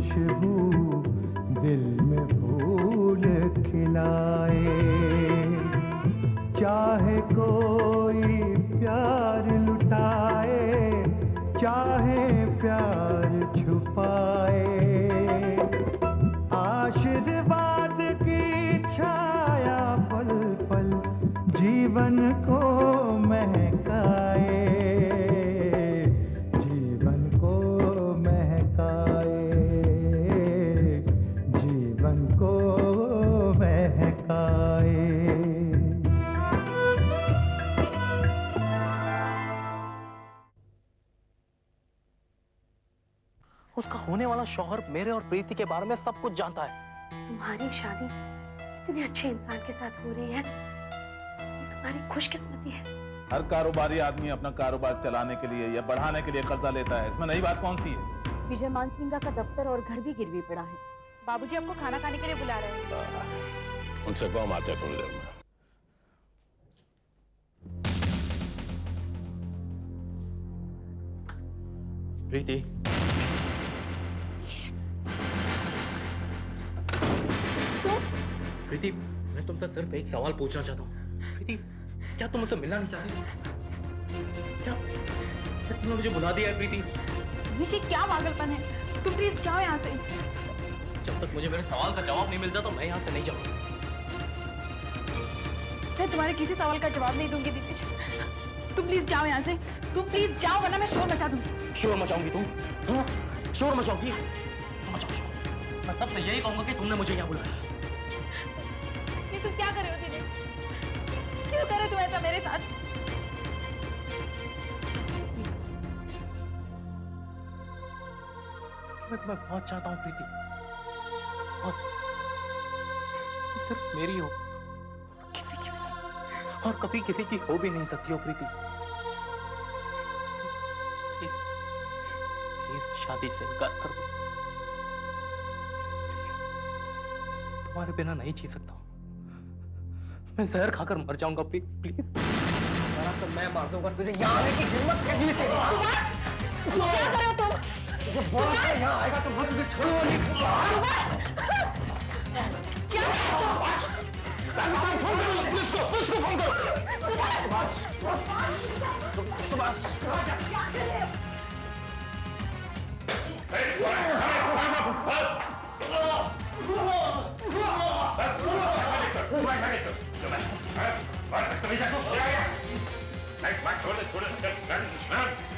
खुशबू दिल में फूल खिलाए। चाहे कोई प्यार लुटाए, चाहे प्यार छुपाए, आशीर्वाद की छाया पल पल जीवन को महकाए, जीवन को महकाए, जीवन को महकाए। उसका होने वाला शौहर मेरे और प्रीति के बारे में सब कुछ जानता है। तुम्हारी शादी इतने अच्छे इंसान के साथ हो रही है, तुम्हारी खुशकिस्मती है। हर कारोबारी आदमी अपना कारोबार चलाने के लिए या बढ़ाने के लिए कर्जा लेता है, इसमें नई बात कौन सी है? विजय मानसिंगा का दफ्तर और घर भी गिरवी पड़ा है। बाबूजी आपको खाना खाने के लिए बुला रहे हैं। उनसे कौन आते हैं थोड़ी देर में। प्रीति, प्रीति, मैं तुमसे सिर्फ एक सवाल पूछना चाहता हूँ। प्रीति, क्या तुम मुझसे मिलना नहीं चाहती? क्या तुमने मुझे बुला दिया है प्रीति? निशी, क्या पागलपन है? तुम प्लीज जाओ यहाँ से। जब तक मुझे मेरे सवाल का जवाब नहीं मिलता तो मैं यहाँ से नहीं जाऊंगा। मैं तुम्हारे किसी सवाल का जवाब नहीं दूंगी दिनेश। तुम प्लीज जाओ यहाँ से। तुम प्लीज जाओ वरना मैं शोर मचा दूंगी। शोर मचाऊंगी तुम? हाँ? शोर मचाऊंगी? मचाओ शोर। मैं सबसे यही कहूंगा कि तुमने मुझे यहाँ बुलाया। ये तुम क्या कर रहे हो दिनेश? क्यों कर रहे तुम ऐसा मेरे साथ? मैं तुम्हें बहुत चाहता हूँ प्रीति, और सिर्फ मेरी हो, किसी की भी, और कभी किसी की हो भी नहीं सकती हो प्रीति। प्लीज, प्लीज शादी से इनकार कर दो। तुम्हारे बिना नहीं जी सकता हूँ। मैं जहर खाकर मर जाऊंगा प्लीज, प्लीज। तो मैं मार दूंगा तुझे। यहाँ आने की हिम्मत कैसी है तेरी? सुभाष, क्या कर रहे हो तुम? जो बोल के यहाँ आएगा तो मैं तुझे छोड़ूंगा नहीं। सुभाष, क्या कर रहे हो तुम? फोन करो पुलिस को, पुलिस को फोन करो। सुभाष, सुभाष,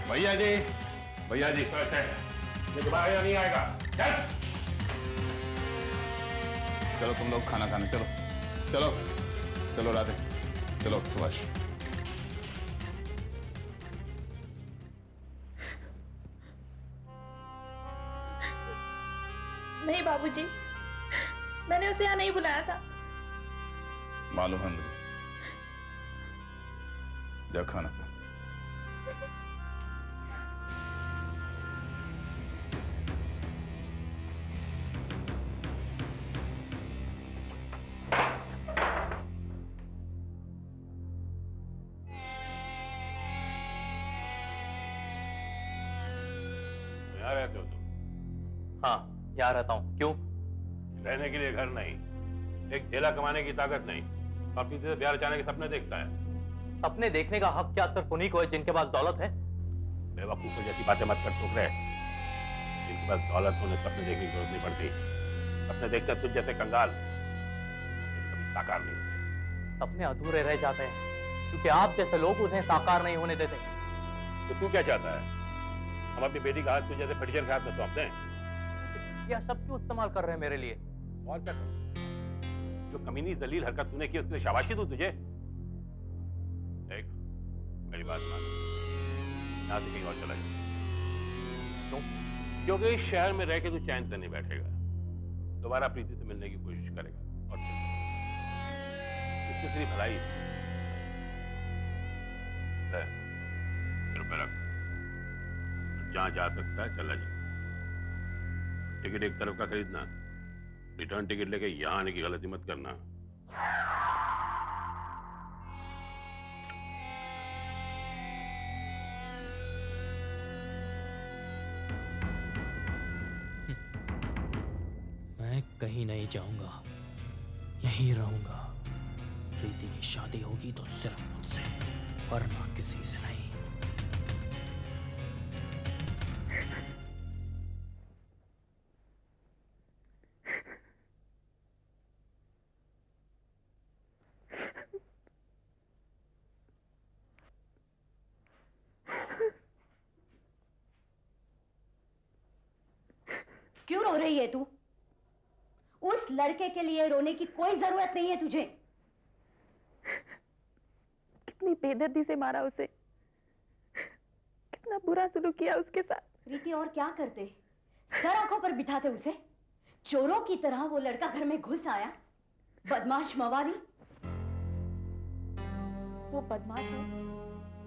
भैया जी, भैया जी, ये दोबारा नहीं आएगा। चलो तुम लोग खाना खाने चलो, चलो चलो राधे, चलो सुभाष। नहीं बाबूजी, मैंने उसे यहाँ नहीं बुलाया था। मालूम है मुझे। जा खाना खा। यहाँ रहते हो तुम? हाँ, यहाँ रहता हूँ। क्यों? रहने के लिए घर नहीं, एक थैला कमाने की ताकत नहीं, अपनी से प्यार चाहने के सपने देखता है। सपने देखने का हक क्या सिर्फ उन्हीं को है जिनके पास दौलत है? बेवकूफों जैसी बातें मत कर टुकड़े। जिनके पास दौलत होने सपने देखने की जरूरत नहीं पड़ती। सपने देखकर तुझ जैसे कंगाल कभी साकार नहीं होते। सपने अधूरे रह जाते हैं क्योंकि आप जैसे लोग उन्हें साकार नहीं होने देते। तो तू क्या चाहता है? हम अपनी बेटी का हाथ तुझ जैसे फटीचर के हाथ में सौंप दें? यह सब क्यों इस्तेमाल कर रहे हैं मेरे लिए? और क्या करूं? जो कमीनी जलील हरकत तूने की उसके लिए शाबाशी दूं तुझे? देख, मेरी बात मान, यहाँ से कहीं और चला जा। क्यों? क्योंकि इस शहर में रह के तू चैन से नहीं बैठेगा। दोबारा प्रीति से मिलने की कोशिश करेगा और इसकी सिर्फ भलाई रुपए रख। जहां जा सकता है चला जा। टिकट एक तरफ का खरीदना, रिटर्न टिकट लेके यहां आने की गलती मत करना। कहीं नहीं जाऊंगा, यहीं रहूंगा। प्रीति की शादी होगी तो सिर्फ मुझसे, वरना किसी से नहीं। क्यों रो रही है तू? उस लड़के के लिए रोने की कोई जरूरत नहीं है तुझे। कितनी बेदर्दी से मारा उसे, कितना बुरा सलूक किया उसके साथ। प्रीति और क्या करते? सर आंखों पर बिठाते उसे? चोरों की तरह वो लड़का घर में घुस आया, बदमाश मवाली। वो बदमाश है,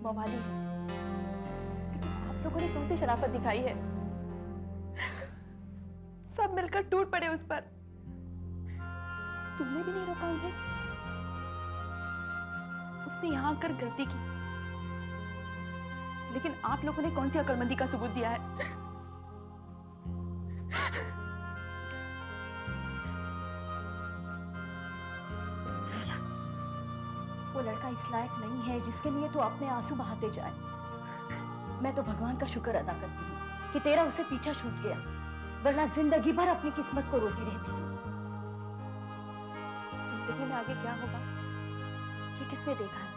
मवाली है, लेकिन आप लोगों ने कौन सी शराफत दिखाई है? सब मिलकर टूट पड़े उस पर। तुमने भी नहीं रोका उन्हें। उसने यहां आकर गलती की, लेकिन आप लोगों ने कौन सी अक्लमंदी का सबूत दिया है? वो लड़का इस लायक नहीं है जिसके लिए तू अपने आंसू बहाते जाए। मैं तो भगवान का शुक्र अदा करती हूँ कि तेरा उससे पीछा छूट गया, वरना जिंदगी भर अपनी किस्मत को रोती रहती तू। जिंदगी में आगे क्या होगा ये किसने देखा है?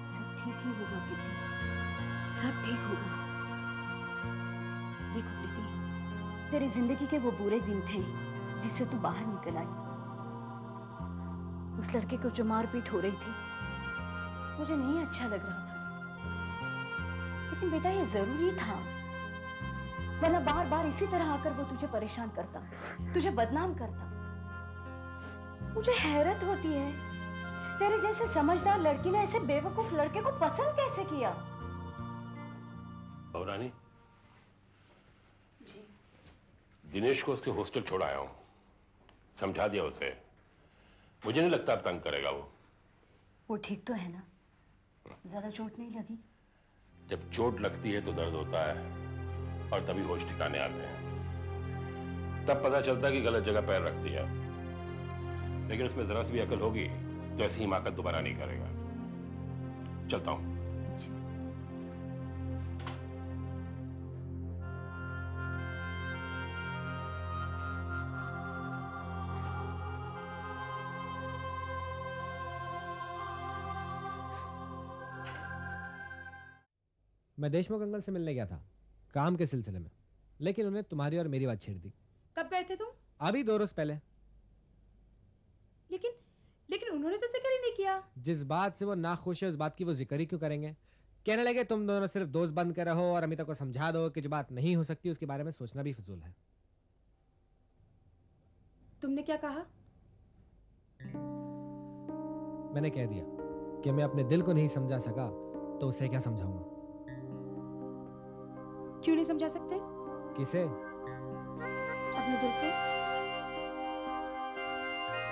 सब ठीक ही होगा प्रीति, सब ठीक होगा। देखो प्रीति, तेरी जिंदगी के वो बुरे दिन थे जिससे तू बाहर निकल आई। उस लड़के को जो मारपीट हो रही थी, मुझे नहीं अच्छा लग रहा था, लेकिन बेटा ये जरूरी था, वरना बार बार इसी तरह आकर वो तुझे परेशान करता, तुझे बदनाम करता। मुझे हैरत होती है, तेरे जैसे समझदार लड़की ने ऐसे बेवकूफ लड़के को पसंद कैसे किया? रानी, दिनेश को उसके हॉस्टल छोड़ आया हूं, समझा दिया उसे। मुझे नहीं लगता अब तंग करेगा वो ठीक तो है ना? ज्यादा चोट नहीं लगी? जब चोट लगती है तो दर्द होता है और तभी होश ठिकाने आते हैं। तब पता चलता है कि गलत जगह पैर रख दिया, लेकिन उसमें जरा सी भी अकल होगी तो ऐसी हिमाकत दोबारा नहीं करेगा। चलता हूं। मैं देशमुख अंकल से मिलने गया था काम के सिलसिले में, लेकिन उन्हें तुम्हारी और मेरी बात छेड़ दी। कब गए थे तुम? अभी 2 रोज पहले। लेकिन उन्होंने तो जिक्र ही नहीं किया। जिस बात से वो नाखुश है उस बात की वो जिक्र ही क्यों करेंगे? कहने लगे तुम दोनों सिर्फ दोस्त बन कर रहो और अमिता को समझा दो कि जो बात नहीं हो सकती उसके बारे में सोचना भी फजूल है। तुमने क्या कहा? मैंने कह दिया कि मैं अपने दिल को नहीं समझा सका तो उसे क्या समझाऊंगा। क्यों नहीं समझा सकते? किसे? अपने दिल को।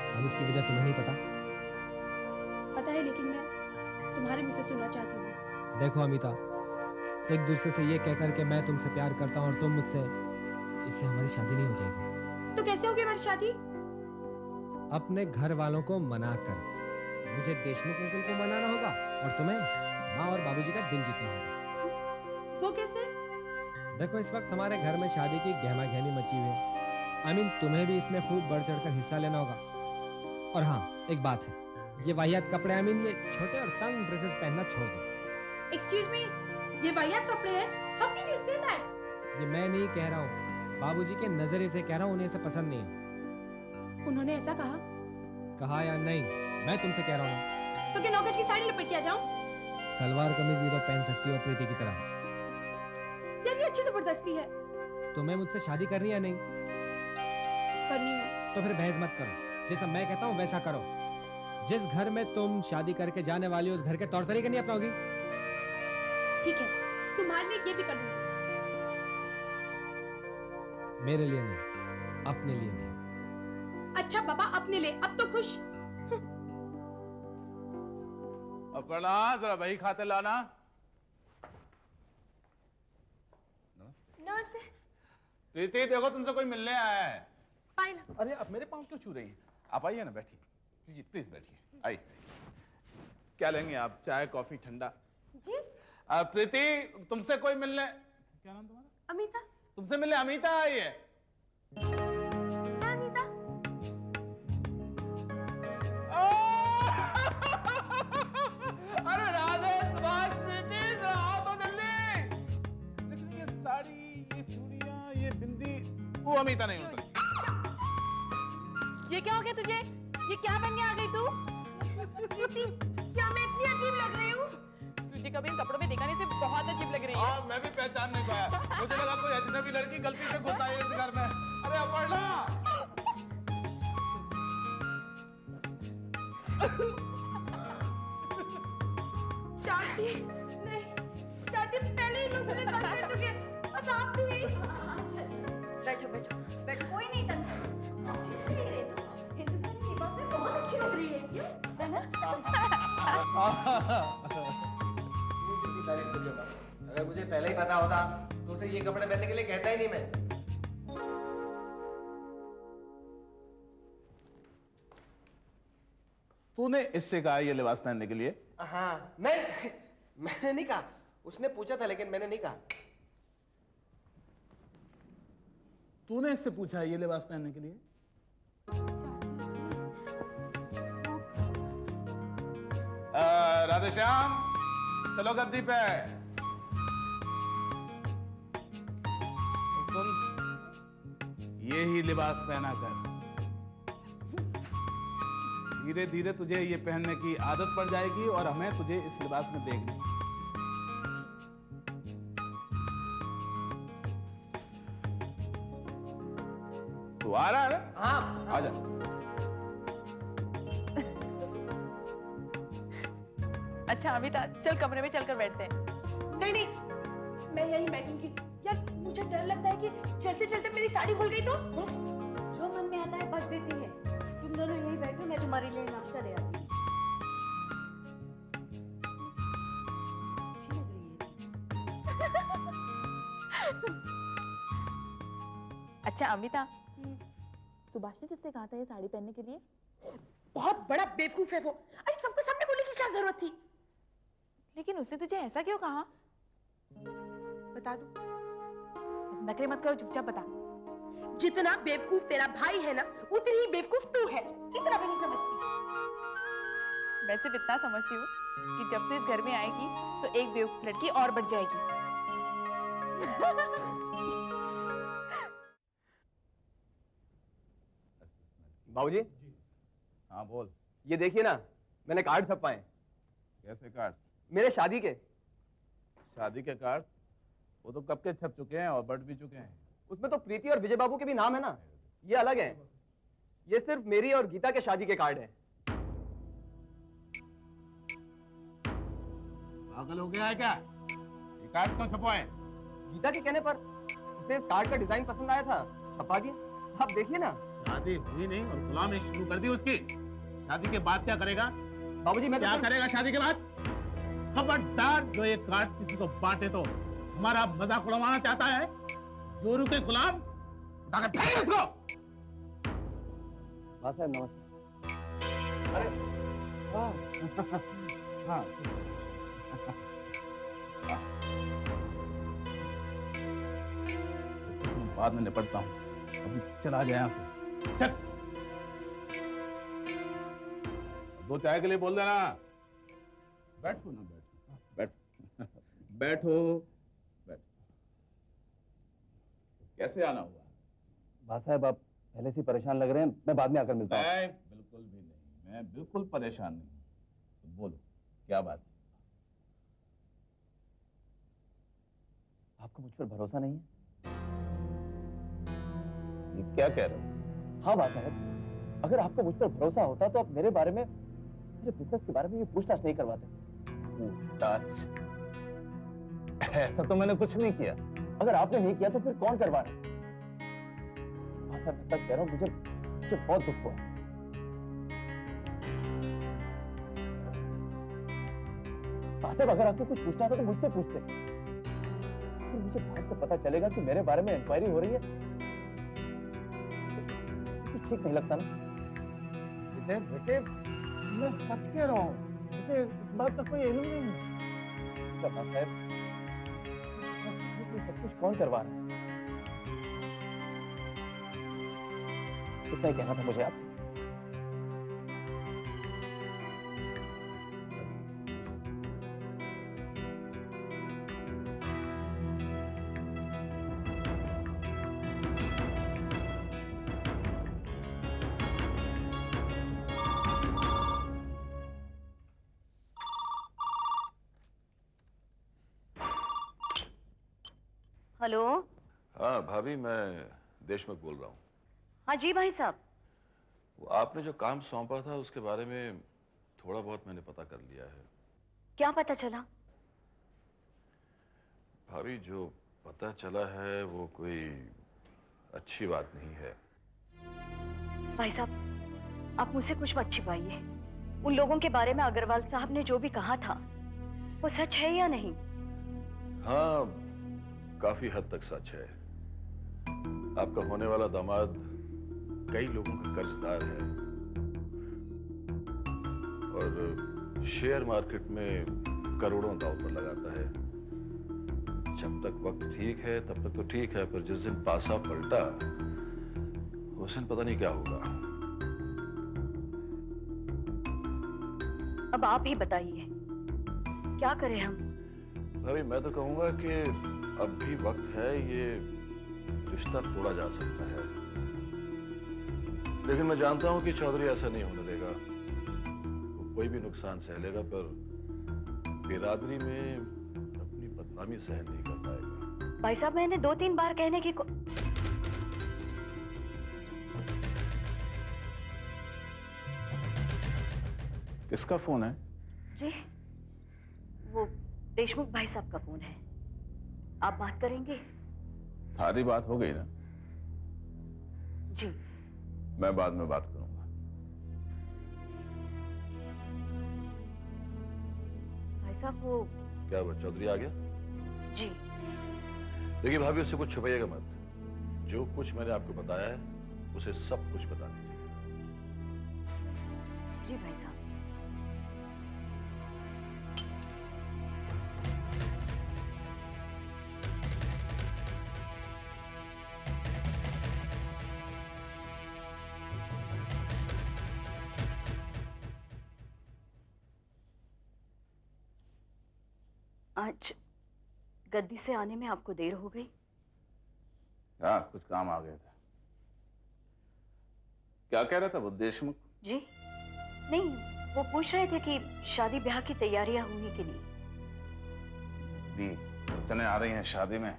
अब इसकी वजह तुम्हें नहीं पता? पता है, लेकिन मैं तुम्हारे मुंह से सुनना चाहती हूँ। देखो अमिता, एक दूसरे से ये कहकर के मैं तुमसे प्यार करता हूँ और तुम मुझसे, इससे हमारी शादी नहीं हो जाएगी। तो कैसे होगी हमारी शादी? अपने घर वालों को मना कर। मुझे देशमुख अंकल को मनाना होगा और तुम्हें माँ और बाबूजी का दिल जीतना होगा। वो कैसे? देखो इस वक्त हमारे घर में शादी की गहमा गहमी मची हुई है। तुम्हें भी इसमें खूब बढ़ चढ़कर हिस्सा लेना होगा। और हाँ, एक बात है, ये वाहियात कपड़े ये छोटे और तंग ड्रेसेस पहनना छोड़ दो। एक्सक्यूज मी, ये वाहियात कपड़े हैं? How can you say that? ये मैं नहीं कह रहा हूँ, बाबूजी के नजरिए से कह रहा हूँ, उन्हें ऐसा पसंद नहीं है। उन्होंने ऐसा कहा? कहा या नहीं, मैं तुमसे कह रहा हूँ। तो क्या नौकज की साड़ी लपेट के आ जाऊं? सलवार कमीज भी तो पहन सकती हो प्रीति की तरह। यार ये अच्छी जबरदस्ती है। तुम्हें मुझसे शादी करनी है? नहीं करनी है। तो फिर बहस मत करो, जैसा मैं कहता हूँ वैसा करो। जिस घर में तुम शादी करके जाने वाली हो उस घर के तौर तरीके नहीं अपनाओगी? ठीक है, तुम्हारे लिए ये भी कर लूंगी। मेरे लिए नहीं, अपने लिए भी। अच्छा बाबा, अपने लिए। अब तो खुश। अब करना, जरा वही खाते लाना। नमस्ते। प्रीति, देखो तुमसे कोई मिलने आया है। पायल। अरे आप मेरे पाँव क्यों छू रही हैं? आप आइए ना, बैठिए, प्लीज प्लीज बैठिए, आइए। क्या लेंगे आप, चाय कॉफी ठंडा? जी प्रीति, तुमसे कोई मिलने, क्या नाम तुम्हारा? अमिता। तुमसे मिलने अमिता आई है। क्या अमिता? अरे राधे, सुभाष, प्रीति, जरा आओ तो जल्दी। लेकिन ये साड़ी, ये चूड़ियां, ये बिंदी, वो अमिता नहीं हो सकती। ये क्या हो गया तुझे? ये क्या बनने आ गई तू? क्या मैं इतनी अजीब लग रही हूँ? तुझे कभी इन कपड़ों में देखा नहीं, से बहुत अजीब लग रही है। हाँ, मैं भी पहचान नहीं पाया। मुझे लगा कोई अजनबी लड़की गलती से घुस आई है इस घर में। अरे अपर्णा! चाची नहीं, चाची पहले ही लोग मुझे बंद कर चुके हैं, बस आप भी। बैठो बैठो बैठो, कोई नहीं तंग। हिंदुस्तानी लिबास में बहुत अच्छी लग रही है ना? तारीफ करियो बाबा। अगर मुझे पहले ही पता होता तो उसे ये कपड़े पहनने के लिए कहता ही नहीं मैं। तूने इससे कहा ये लिबास पहनने के लिए? हाँ, मैंने नहीं कहा, उसने पूछा था लेकिन मैंने नहीं कहा। तूने इससे पूछा ये लिबास पहनने के लिए? राधेश्याम, चलो गद्दी पे। सुन, ये ही लिबास पहना कर। धीरे धीरे तुझे ये पहनने की आदत पड़ जाएगी और हमें तुझे इस लिबास में देखना। तू आ रहा है ना? हाँ, आजा। अच्छा अमिता, चल कमरे में चलकर बैठते हैं। नहीं नहीं, मैं यहीं बैठूंगी। यार मुझे डर लगता है कि चलते चलते मेरी साड़ी खुल गई तो। जो मन में आता है बक देती है। तुम दोनों यहीं बैठो, मैं तुम्हारे लिए नाश्ता ले आती हूँ। अच्छी लग रही है। अच्छा अमिता, सुभाष ने किससे कहा था ये साड़ी पहनने के लिए? बहुत बड़ा बेवकूफ है वो। अरे सबके सामने बोलने की क्या जरूरत थी? लेकिन उसने तुझे ऐसा क्यों कहा? बता दू। नखरे मत करो, चुपचाप बता। जितना बेवकूफ तेरा भाई है ना, उतनी ही बेवकूफ तू है। इतना भी नहीं समझती। मैं सिर्फ इतना समझती हूँ कि जब तू इस घर में आएगी तो एक बेवकूफ लड़की और बढ़ जाएगी। बाबूजी। हाँ बोल। ये देखिए ना, मैंने कार्ड छपवाए। कैसे कार्ड? मेरे शादी के। शादी के कार्ड? वो तो कब के छप चुके हैं और बढ़ भी चुके हैं। उसमें तो प्रीति और विजय बाबू के भी नाम है ना, ये अलग है। ये सिर्फ मेरी और गीता के शादी के कार्ड है। पागल हो गया है क्या? ये कार्ड क्यों छपवाए? गीता के कहने पर उसे इस कार्ड का डिजाइन पसंद आया था, छपा दिया। आप देखिए ना। शादी हुई नहीं और गुलामी शुरू कर दी उसकी। शादी के बाद क्या करेगा? बाबूजी मैं क्या करेगा शादी के बाद? खबरदार, जो ये कार्ड किसी को बांटे तो हमारा मजाक उड़वाना चाहता है। जोरू के गुलाम, उसको। हाँ साहब नमस्ते। अरे हाँ बाद में निपटता हूँ, अभी चला जाए यहाँ से। चल, दो चाय के लिए बोल देना। बैठो ना, बैठो बैठो बैठो। कैसे आना हुआ? भाई साहब आप पहले से परेशान लग रहे हैं, मैं बाद में आकर मिलता हूँ। बिल्कुल भी नहीं, मैं बिल्कुल परेशान नहीं हूँ। तो बोलो क्या बात है? आपको मुझ पर भरोसा नहीं है? ये क्या कह रहे हो? हाँ भाई साहब, अगर आपको मुझ पर भरोसा होता तो आप मेरे बारे में, मेरे बिजनेस के बारे में ये पूछताछ नहीं करवाते। पूछताछ? ऐसा तो मैंने कुछ नहीं किया। अगर आपने नहीं किया तो फिर कौन करवा रहा है? हाँ सर, मैं सच कह रहा हूँ, मुझे बहुत दुख हुआ। साहब अगर आपको कुछ पूछना था तो मुझसे पूछते। फिर मुझे बाहर से पता चलेगा कि मेरे बारे में इंक्वायरी हो रही है, ठीक नहीं लगता ना? बेटे बेटे, मैं सच कह रहा हूँ, मुझे इस बात का कोई इल्म नहीं है। जब्बार साहब, सब कुछ कौन करवा रहा है? इतना ही कहना था मुझे आपसे। हेलो। हाँ भाभी, मैं देशमुख बोल रहा हूँ। हाँ जी भाई साहब। वो आपने जो काम सौंपा था उसके बारे में थोड़ा बहुत मैंने पता कर लिया है। क्या पता चला? भाभी, जो पता चला है वो कोई अच्छी बात नहीं है। भाई साहब, आप मुझसे कुछ मत छिपाइए। उन लोगों के बारे में अग्रवाल साहब ने जो भी कहा था वो सच है या नहीं? हाँ, काफी हद तक सच है। आपका होने वाला दामाद कई लोगों का कर्जदार है और शेयर मार्केट में करोड़ों दांव पर लगाता है। जब तक वक्त ठीक है तब तक तो ठीक है, पर जिस दिन पासा पलटा उस दिन पता नहीं क्या होगा। अब आप ही बताइए, क्या करें हम? भाभी, मैं तो कहूंगा कि अब भी वक्त है, ये रिश्ता तोड़ा जा सकता है। लेकिन मैं जानता हूं कि चौधरी ऐसा नहीं होने देगा। वो कोई भी नुकसान सह लेगा, पर बिरादरी में अपनी बदनामी सहन नहीं कर पाएगा। भाई साहब, मैंने 2-3 बार कहने की किसका फोन है? जी, वो देशमुख भाई साहब का फोन है। आप बात करेंगे? सारी बात हो गई ना? जी। मैं बाद में बात करूंगा। भाई साहब, वो क्या हुआ, चौधरी आ गया? जी। देखिए भाभी, उससे कुछ छुपाइएगा मत। जो कुछ मैंने आपको बताया है उसे सब कुछ बता दीजिए। जी भाई साहब। आज गद्दी से आने में आपको देर हो गई? हाँ, कुछ काम आ गया था। क्या कह रहा था वो देशमुख? जी नहीं, वो पूछ रहे थे कि शादी ब्याह की तैयारियां हुई कि नहीं। दी चने आ रही हैं शादी में,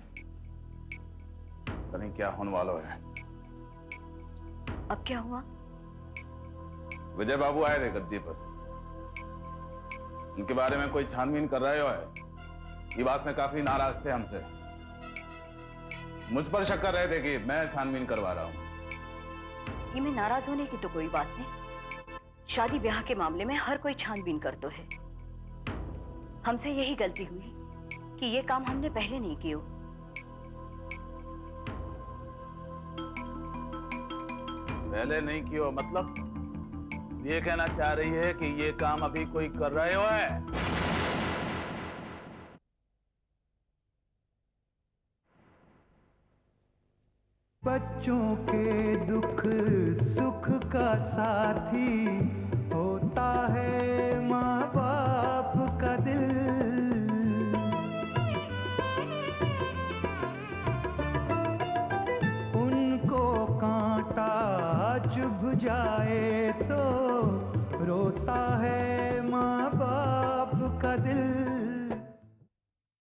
पता नहीं क्या होने वाला है। अब क्या हुआ? विजय बाबू आए थे गद्दी पर। उनके बारे में कोई छानबीन कर रहे हो है। ये बात से काफी नाराज थे हमसे। मुझ पर शक कर रहे थे कि मैं छानबीन करवा रहा हूं। ये में नाराज होने की तो कोई बात नहीं। शादी ब्याह के मामले में हर कोई छानबीन करता है। हमसे यही गलती हुई कि ये काम हमने पहले नहीं किया। पहले नहीं किया मतलब ये कहना चाह रही है कि ये काम अभी कोई कर रहे हो है? बच्चों के दुख सुख का साथी होता है माँ बाप का दिल। उनको कांटा चुभ जाए तो